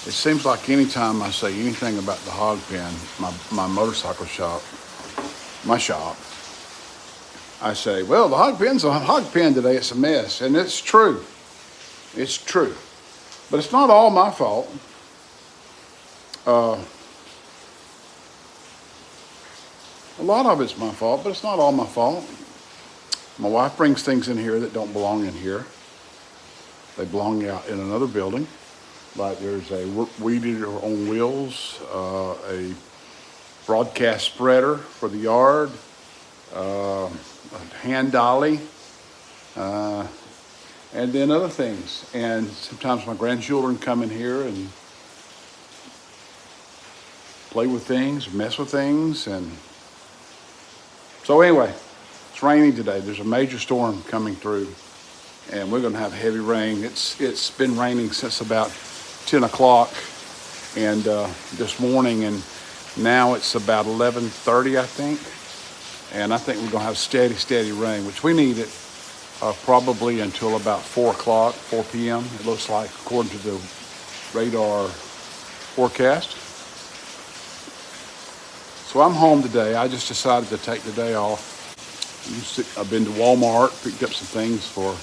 It seems like anytime I say anything about the hog pen, my motorcycle shop, my shop, I say, well, the hog pen's a hog pen today. It's a mess. And it's true. It's true. But it's not all my fault. A lot of it's my fault, but it's not all my fault. My wife brings things in here that don't belong in here. They belong out in another building. Like there's a weed eater on wheels, a broadcast spreader for the yard, a hand dolly, and then other things. And sometimes my grandchildren come in here and play with things, mess with things. And so anyway, it's raining today. There's a major storm coming through, and we're gonna have heavy rain. It's been raining since about 10 o'clock and this morning, and now it's about 11:30, I think. And I think we're gonna have steady rain, which we need it probably until about 4 o'clock, 4 p.m. It looks like, according to the radar forecast. So I'm home today. I just decided to take the day off. I've been to Walmart, picked up some things for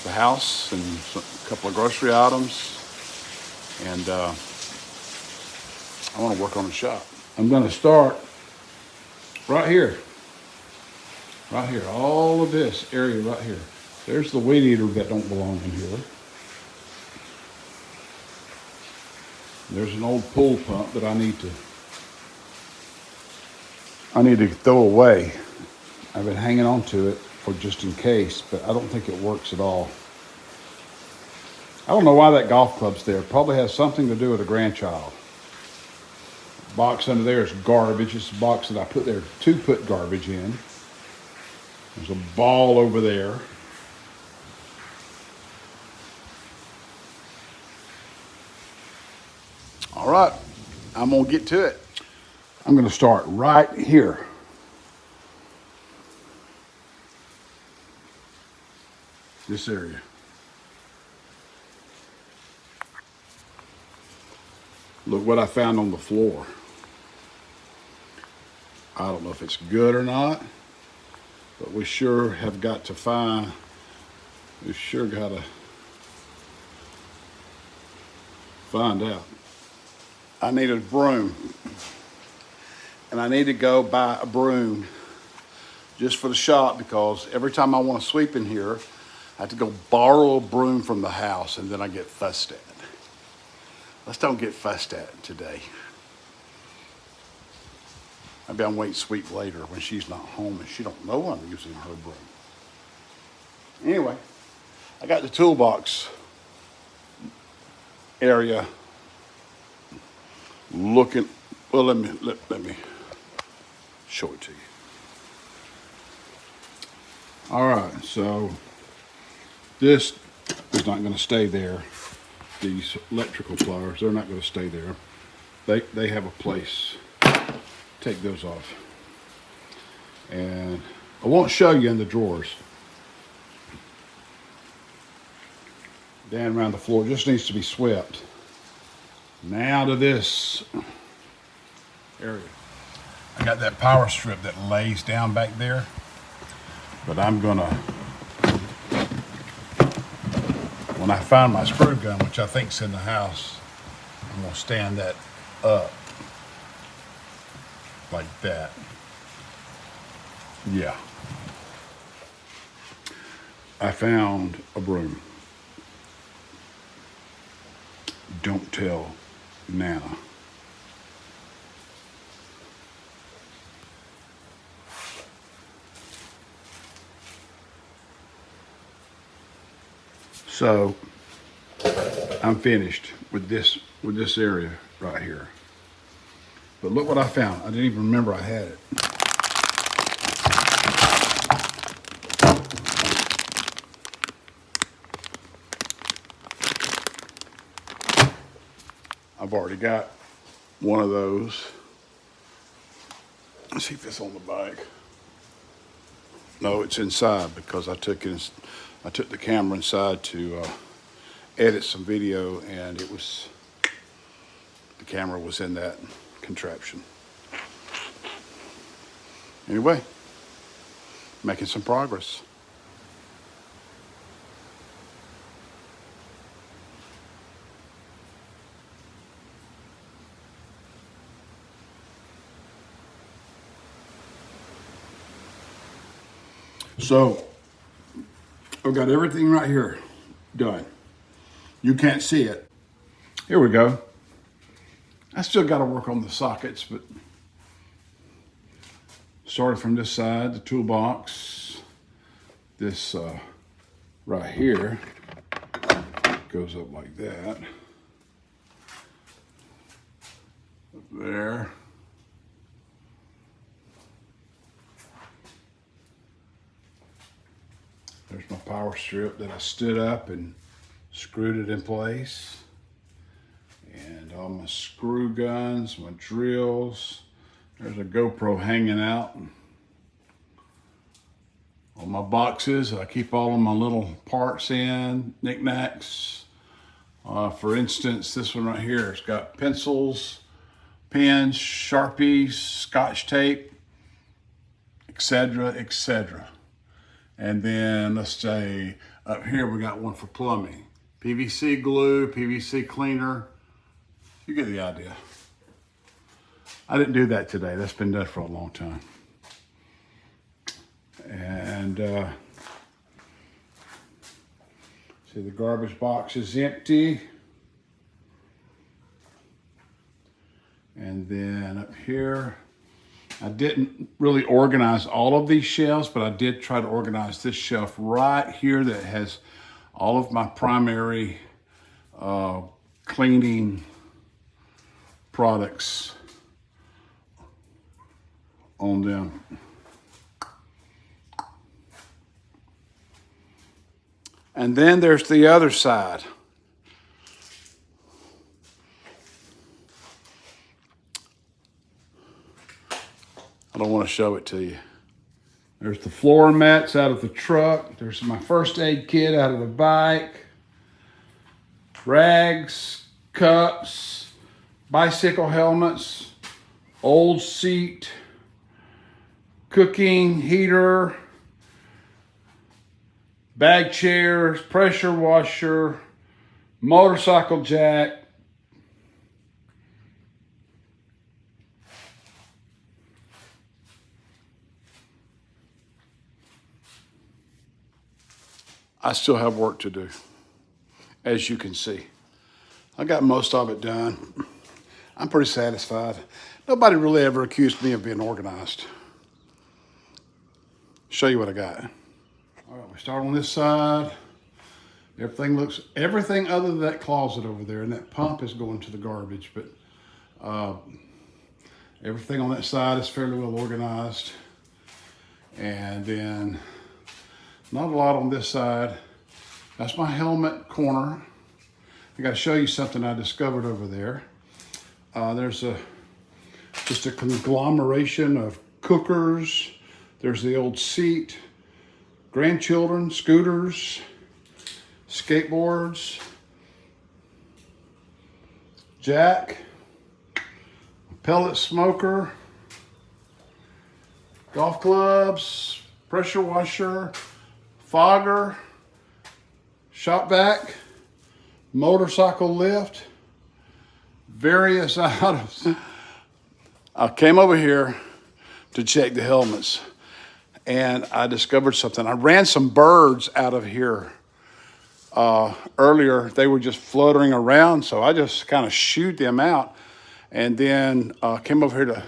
the house and a couple of grocery items, and I want to work on the shop. I'm going to start right here, all of this area right here. There's the weed eater that don't belong in here. There's an old pool pump that I need to throw away. I've been hanging on to it for just in case, but I don't think it works at all. I don't know why that golf club's there. Probably has something to do with a grandchild. The box under there is garbage. It's a box that I put there to put garbage in. There's a ball over there. All right, I'm gonna get to it. I'm gonna start right here. This area. Look what I found on the floor. I don't know if it's good or not, but we sure have got to find, we sure gotta find out. I need a broom, and I need to go buy a broom just for the shop, because every time I want to sweep in here, I have to go borrow a broom from the house, and then I get fussed at. Let's don't get fussed at today. Maybe I'm waiting to sweep later when she's not home and she don't know I'm using her broom. Anyway, I got the toolbox area looking. Well, let me show it to you. All right, so this is not going to stay there. These electrical pliers, they're not going to stay there. They have a place. Take those off. And I won't show you in the drawers. Down around the floor, just needs to be swept. Now to this area. I got that power strip that lays down back there, but I'm gonna, when I find my screw gun, which I think's in the house, I'm gonna stand that up like that. Yeah. I found a broom. Don't tell Nana. So I'm finished with this area right here. But look what I found. I didn't even remember I had it. I've already got one of those. Let's see if it's on the bag. No, it's inside because I took the camera inside to edit some video, and the camera was in that contraption. Anyway, making some progress. So I've got everything right here done. You can't see it. Here we go. I still got to work on the sockets, but started from this side, the toolbox. This right here goes up like that. Up there. There's my power strip that I stood up and screwed it in place. And all my screw guns, my drills. There's a GoPro hanging out. All my boxes, I keep all of my little parts in, knickknacks. For instance, this one right here, it's got pencils, pens, Sharpies, Scotch tape, etc., etc. And then let's say up here we got one for plumbing. PVC glue, PVC cleaner. You get the idea. I didn't do that today. That's been done for a long time. And see, the garbage box is empty. And then up here, I didn't really organize all of these shelves, but I did try to organize this shelf right here that has all of my primary cleaning products on them. And then there's the other side. I don't want to show it to you. There's the floor mats out of the truck. There's my first aid kit out of the bike. Rags, cups, bicycle helmets, old seat, cooking heater, bag chairs, pressure washer, motorcycle jack. I still have work to do, as you can see. I got most of it done. I'm pretty satisfied. Nobody really ever accused me of being organized. Show you what I got. All right, we start on this side. Everything other than that closet over there, and that pump is going to the garbage, but everything on that side is fairly well organized. And then not a lot on this side. That's my helmet corner. I got to show you something I discovered over there. There's just a conglomeration of cookers. There's the old seat, grandchildren, scooters, skateboards, jack, pellet smoker, golf clubs, pressure washer, fogger, shop vac, motorcycle lift, various items. I came over here to check the helmets, and I discovered something. I ran some birds out of here earlier. They were just fluttering around, so I just kind of shooed them out, and then came over here to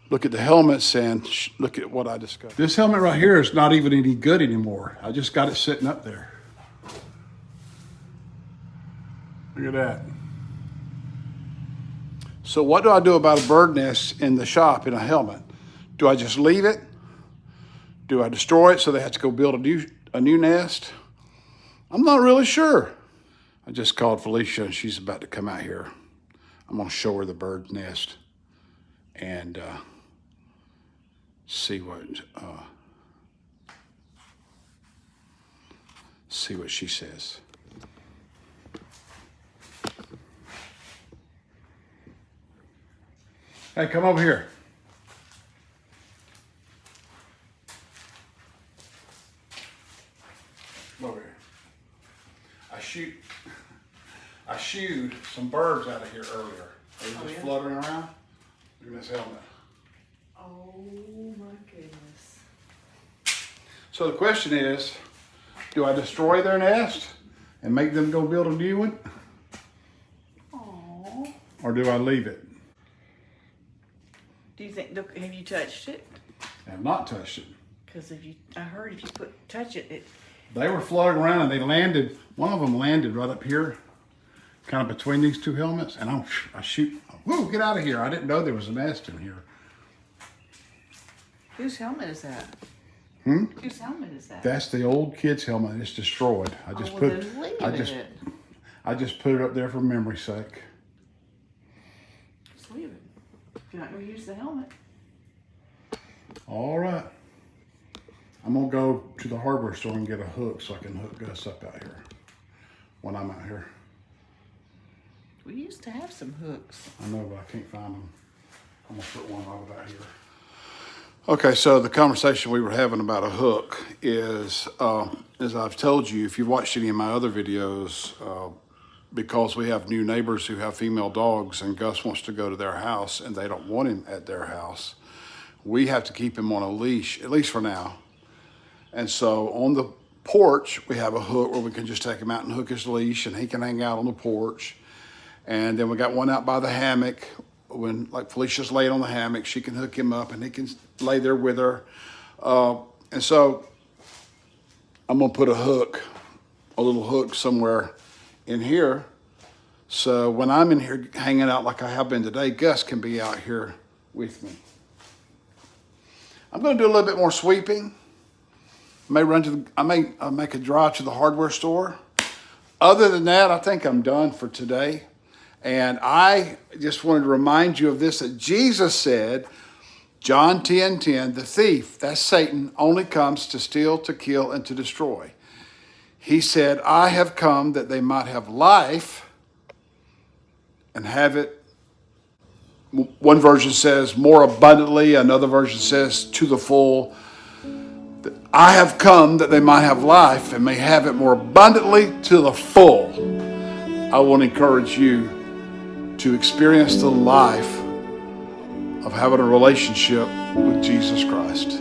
look at the helmets and look at what I discovered. This helmet right here is not even any good anymore. I just got it sitting up there. Look at that. So what do I do about a bird nest in the shop in a helmet? Do I just leave it? Do I destroy it so they have to go build a new nest? I'm not really sure. I just called Felicia and she's about to come out here. I'm gonna show her the bird nest and see what she says. Hey, come over here. Come over here. I shooed some birds out of here earlier. They were just fluttering around. Look at this helmet. Oh my goodness. So the question is, do I destroy their nest and make them go build a new one? Aww. Or do I leave it? Do you think, have you touched it? I have not touched it. Because I heard if you touch it, They were fluttering around and they landed, one of them landed right up here, kind of between these two helmets, and I shoot, whoa, get out of here. I didn't know there was a nest in here. Whose helmet is that? Whose helmet is that? That's the old kid's helmet. It's destroyed. I just put it up there for memory's sake. Just leave it. If you're not going to use the helmet. All right. I'm going to go to the hardware store and get a hook so I can hook Gus up out here when I'm out here. We used to have some hooks. I know, but I can't find them. I'm going to put one right about here. Okay, so the conversation we were having about a hook is, as I've told you, if you've watched any of my other videos, because we have new neighbors who have female dogs and Gus wants to go to their house and they don't want him at their house, we have to keep him on a leash, at least for now. And so on the porch, we have a hook where we can just take him out and hook his leash and he can hang out on the porch. And then we got one out by the hammock. When like Felicia's laying on the hammock, she can hook him up and he can lay there with her. And so I'm gonna put a little hook somewhere in here. So when I'm in here hanging out like I have been today, Gus can be out here with me. I'm gonna do a little bit more sweeping. I may make a drive to the hardware store. Other than that, I think I'm done for today. And I just wanted to remind you of this, that Jesus said, John 10:10, the thief, that's Satan, only comes to steal, to kill, and to destroy. He said, I have come that they might have life and have it. One version says more abundantly. Another version says to the full. I have come that they might have life and may have it more abundantly to the full. I want to encourage you to experience the life of having a relationship with Jesus Christ.